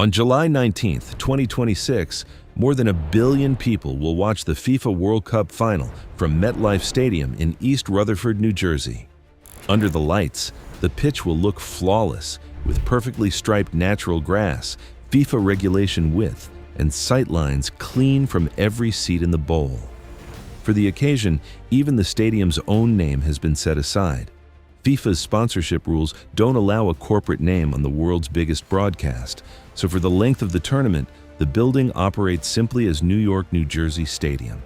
On July 19, 2026, more than 1 billion people will watch the FIFA World Cup final from MetLife Stadium in East Rutherford, New Jersey. Under the lights, the pitch will look flawless, with perfectly striped natural grass, FIFA regulation width, and sightlines clean from every seat in the bowl. For the occasion, even the stadium's own name has been set aside. FIFA's sponsorship rules don't allow a corporate name on the world's biggest broadcast, so for the length of the tournament, the building operates simply as New York, New Jersey Stadium.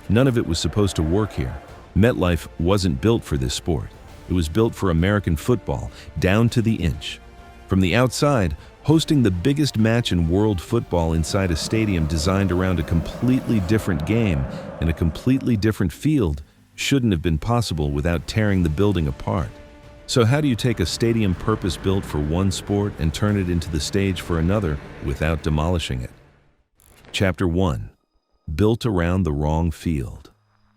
None of it was supposed to work here. MetLife wasn't built for this sport. It was built for American football, down to the inch. From the outside, hosting the biggest match in world football inside a stadium designed around a completely different game and a completely different field shouldn't have been possible without tearing the building apart. So how do you take a stadium purpose-built for one sport and turn it into the stage for another without demolishing it? Chapter 1. Built around the wrong field.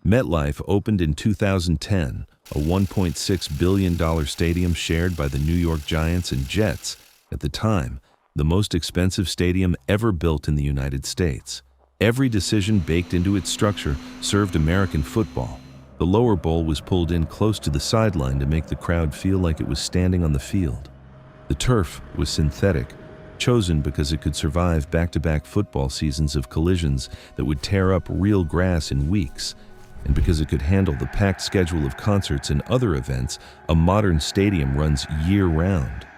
MetLife opened in 2010, a $1.6 billion stadium shared by the New York Giants and Jets, at the time, the most expensive stadium ever built in the United States. Every decision baked into its structure served American football. The lower bowl was pulled in close to the sideline to make the crowd feel like it was standing on the field. The turf was synthetic, chosen because it could survive back-to-back football seasons of collisions that would tear up real grass in weeks, and because it could handle the packed schedule of concerts and other events a modern stadium runs year-round.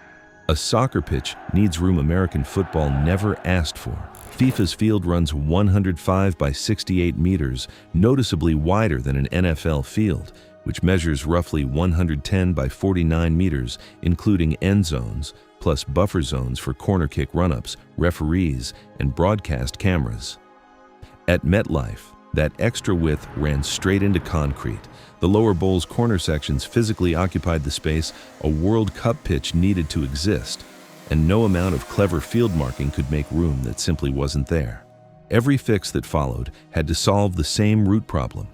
A soccer pitch needs room American football never asked for. FIFA's field runs 105 by 68 meters, noticeably wider than an NFL field, which measures roughly 110 by 49 meters, including end zones, plus buffer zones for corner kick run-ups, referees, and broadcast cameras. At MetLife, that extra width ran straight into concrete. The lower bowl's corner sections physically occupied the space a World Cup pitch needed to exist, and no amount of clever field marking could make room that simply wasn't there. Every fix that followed had to solve the same root problem: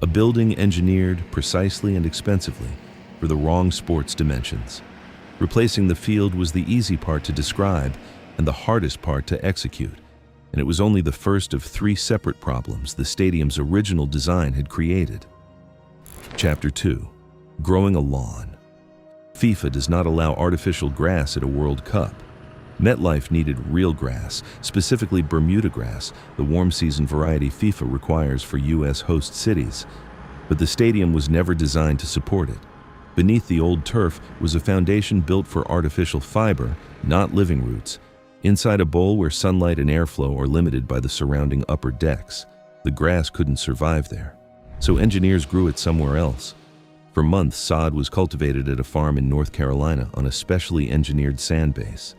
a building engineered precisely and expensively for the wrong sports dimensions. Replacing the field was the easy part to describe and the hardest part to execute, and it was only the first of 3 separate problems the stadium's original design had created. Chapter 2. Growing a lawn. FIFA does not allow artificial grass at a World Cup. MetLife needed real grass, specifically Bermuda grass, the warm season variety FIFA requires for U.S. host cities. But the stadium was never designed to support it. Beneath the old turf was a foundation built for artificial fiber, not living roots, inside a bowl where sunlight and airflow are limited by the surrounding upper decks. The grass couldn't survive there, so engineers grew it somewhere else. For months, sod was cultivated at a farm in North Carolina on a specially engineered sand base.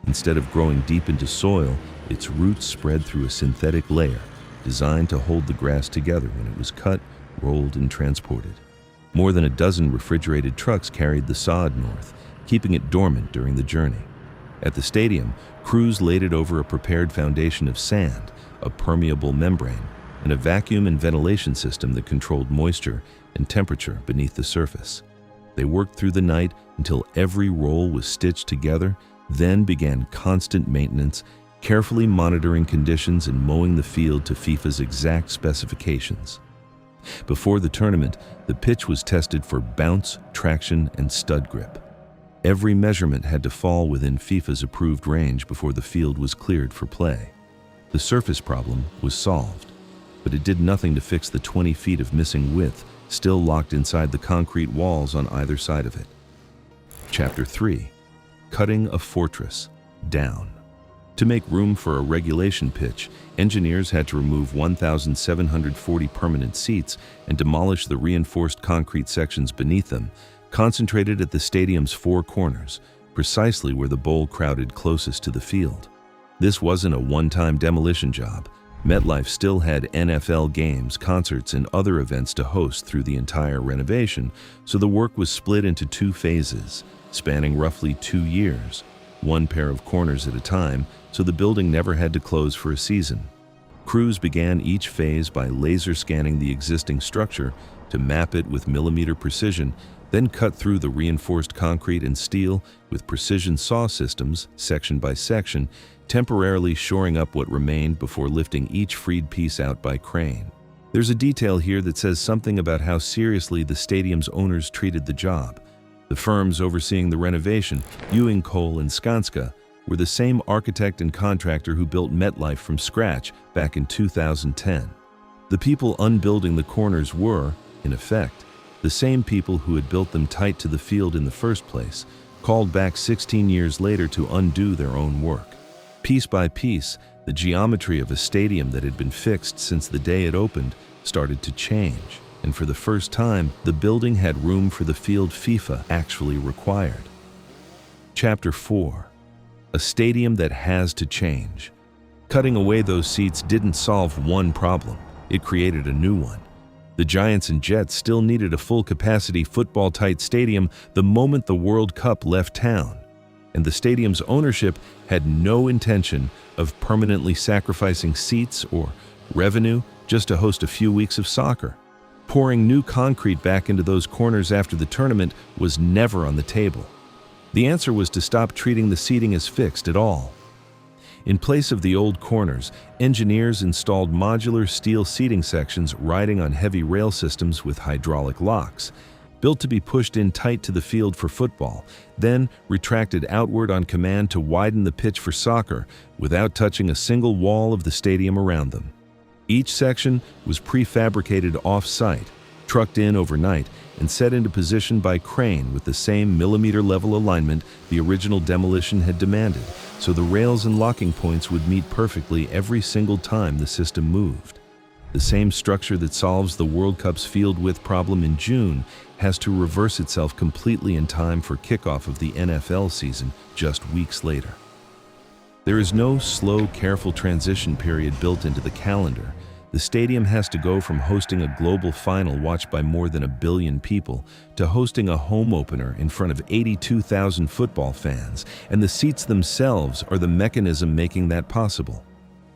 Instead of growing deep into soil, its roots spread through a synthetic layer designed to hold the grass together when it was cut, rolled, and transported. More than a dozen refrigerated trucks carried the sod north, keeping it dormant during the journey. At the stadium, crews laid it over a prepared foundation of sand, a permeable membrane, and a vacuum and ventilation system that controlled moisture and temperature beneath the surface. They worked through the night until every roll was stitched together, then began constant maintenance, carefully monitoring conditions and mowing the field to FIFA's exact specifications. Before the tournament, the pitch was tested for bounce, traction, and stud grip. Every measurement had to fall within FIFA's approved range before the field was cleared for play. The surface problem was solved, but it did nothing to fix the 20 feet of missing width still locked inside the concrete walls on either side of it. Chapter 3. Cutting a fortress down. To make room for a regulation pitch, engineers had to remove 1,740 permanent seats and demolish the reinforced concrete sections beneath them, concentrated at the stadium's 4 corners, precisely where the bowl crowded closest to the field. This wasn't a one-time demolition job. MetLife still had NFL games, concerts, and other events to host through the entire renovation, so the work was split into 2 phases, spanning roughly 2 years, 1 pair of corners at a time, so the building never had to close for a season. Crews began each phase by laser scanning the existing structure to map it with millimeter precision then cut through the reinforced concrete and steel with precision saw systems, section by section, temporarily shoring up what remained before lifting each freed piece out by crane. There's a detail here that says something about how seriously the stadium's owners treated the job. The firms overseeing the renovation, Ewing, Cole, and Skanska, were the same architect and contractor who built MetLife from scratch back in 2010. The people unbuilding the corners were, in effect, the same people who had built them tight to the field in the first place, called back 16 years later to undo their own work. Piece by piece, the geometry of a stadium that had been fixed since the day it opened started to change, and for the first time, the building had room for the field FIFA actually required. Chapter 4. A stadium that has to change. Cutting away those seats didn't solve one problem, it created a new one. The Giants and Jets still needed a full-capacity football-tight stadium the moment the World Cup left town, and the stadium's ownership had no intention of permanently sacrificing seats or revenue just to host a few weeks of soccer. Pouring new concrete back into those corners after the tournament was never on the table. The answer was to stop treating the seating as fixed at all. In place of the old corners, engineers installed modular steel seating sections riding on heavy rail systems with hydraulic locks, built to be pushed in tight to the field for football, then retracted outward on command to widen the pitch for soccer without touching a single wall of the stadium around them. Each section was prefabricated off-site, trucked in overnight, and set into position by crane with the same millimeter-level alignment the original demolition had demanded, so the rails and locking points would meet perfectly every single time the system moved. The same structure that solves the World Cup's field width problem in June has to reverse itself completely in time for kickoff of the NFL season just weeks later. There is no slow, careful transition period built into the calendar. The stadium has to go from hosting a global final watched by more than 1 billion people to hosting a home opener in front of 82,000 football fans, and the seats themselves are the mechanism making that possible.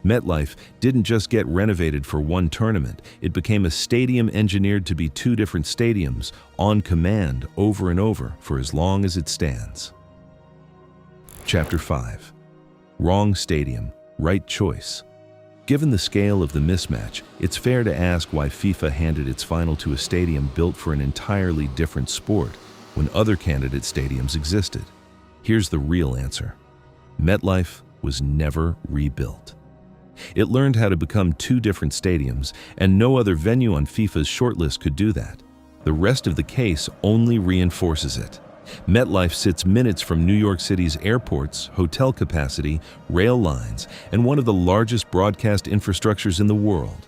MetLife didn't just get renovated for one tournament, it became a stadium engineered to be 2 different stadiums, on command over and over for as long as it stands. Chapter 5. Wrong stadium, right choice. Given the scale of the mismatch, it's fair to ask why FIFA handed its final to a stadium built for an entirely different sport when other candidate stadiums existed. Here's the real answer. MetLife was never rebuilt. It learned how to become 2 different stadiums, and no other venue on FIFA's shortlist could do that. The rest of the case only reinforces it. MetLife sits minutes from New York City's airports, hotel capacity, rail lines, and one of the largest broadcast infrastructures in the world.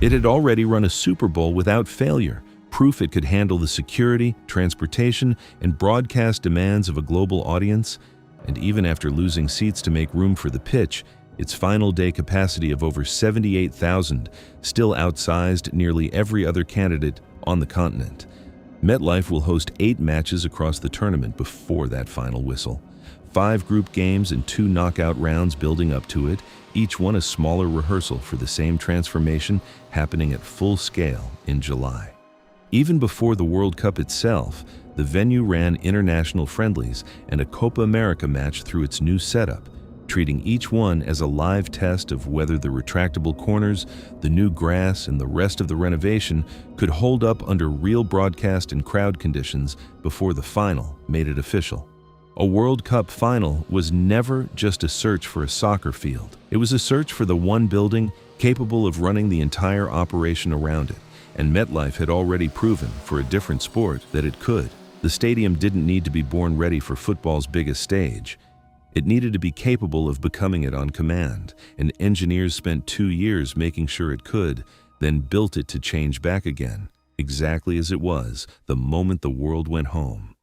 It had already run a Super Bowl without failure, proof it could handle the security, transportation, and broadcast demands of a global audience. And even after losing seats to make room for the pitch, its final day capacity of over 78,000 still outsized nearly every other candidate on the continent. MetLife will host 8 matches across the tournament before that final whistle. 5 group games and 2 knockout rounds building up to it, each one a smaller rehearsal for the same transformation happening at full scale in July. Even before the World Cup itself, the venue ran international friendlies and a Copa America match through its new setup, treating each one as a live test of whether the retractable corners, the new grass, and the rest of the renovation could hold up under real broadcast and crowd conditions before the final made it official. A World Cup final was never just a search for a soccer field. It was a search for the one building capable of running the entire operation around it, and MetLife had already proven, for a different sport, that it could. The stadium didn't need to be born ready for football's biggest stage. It needed to be capable of becoming it on command, and engineers spent 2 years making sure it could, then built it to change back again, exactly as it was the moment the world went home.